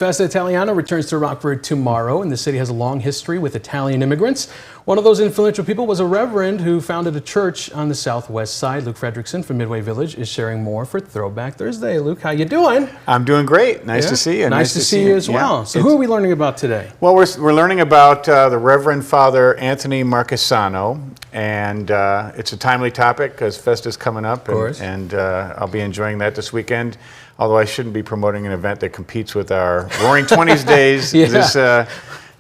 Festa Italiana returns to Rockford tomorrow, and the city has a long history with Italian immigrants. One of those influential people was a reverend who founded a church on the southwest side. Luke Fredrickson from Midway Village is sharing more for Throwback Thursday. Luke, how you doing? I'm doing great. Nice to see you. Nice to see you as well. Yeah. So who are we learning about today? Well, we're learning about the Reverend Father Anthony Marchesano, and it's a timely topic because Festa's coming up, and I'll be enjoying that this weekend. Although I shouldn't be promoting an event that competes with our Roaring 20s days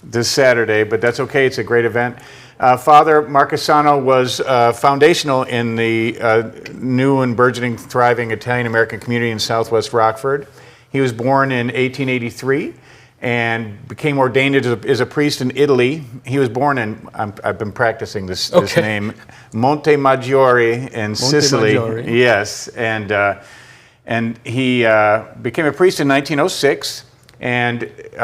this Saturday, but that's okay. It's a great event. Father Marchesano was foundational in the new and burgeoning, thriving Italian-American community in Southwest Rockford. He was born in 1883 and became ordained as a priest in Italy. He was born in, I've been practicing this name, Montemaggiore in Sicily. Yes, and he became a priest in 1906 and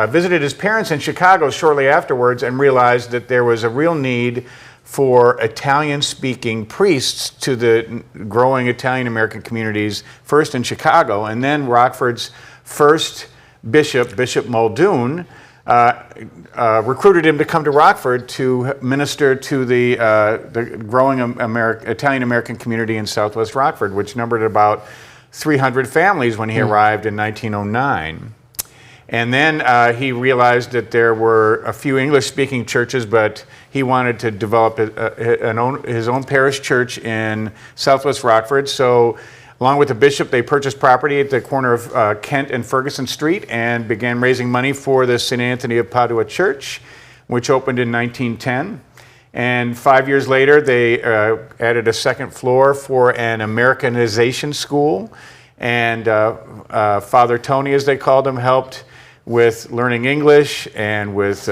visited his parents in Chicago shortly afterwards and realized that there was a real need for Italian-speaking priests to the growing Italian-American communities, first in Chicago, and then Rockford's first bishop, Bishop Muldoon, recruited him to come to Rockford to minister to the growing Italian-American community in Southwest Rockford, which numbered about 300 families when he arrived in 1909. And then he realized that there were a few English-speaking churches, but he wanted to develop his own parish church in Southwest Rockford. So along with the bishop, they purchased property at the corner of Kent and Ferguson Street and began raising money for the St. Anthony of Padua Church, which opened in 1910. And 5 years later, they added a second floor for an Americanization school. And Father Tony, as they called him, helped with learning English and with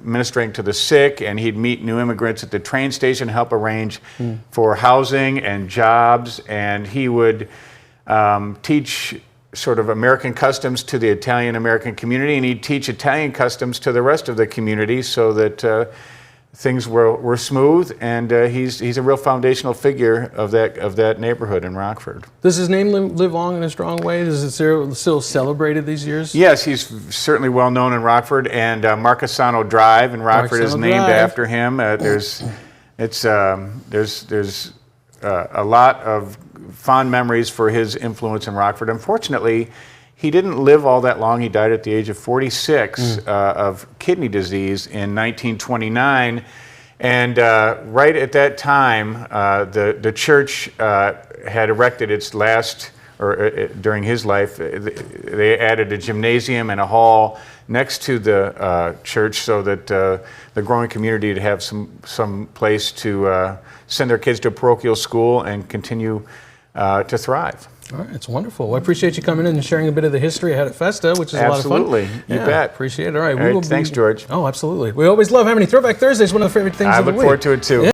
ministering to the sick. And he'd meet new immigrants at the train station, help arrange for housing and jobs. And he would teach sort of American customs to the Italian-American community, and he'd teach Italian customs to the rest of the community so that things were smooth, and he's a real foundational figure of that neighborhood in Rockford. Does his name live on in a strong way? Is it still celebrated these years? Yes, he's certainly well known in Rockford, and Marchesano Drive in Rockford is named after him. There's a lot of fond memories for his influence in Rockford. Unfortunately, he didn't live all that long. He died at the age of 46 of kidney disease in 1929. And right at that time, the church had erected its last, during his life, they added a gymnasium and a hall next to the church so that the growing community would have some place to send their kids to a parochial school and continue to thrive. All right, it's wonderful. Well, I appreciate you coming in and sharing a bit of the history ahead at Festa, which is a lot of fun. Absolutely, you bet. Appreciate it. All right, thanks, George. Oh, absolutely. We always love having you. Throwback Thursday is one of the favorite things of the week. I look forward to it too.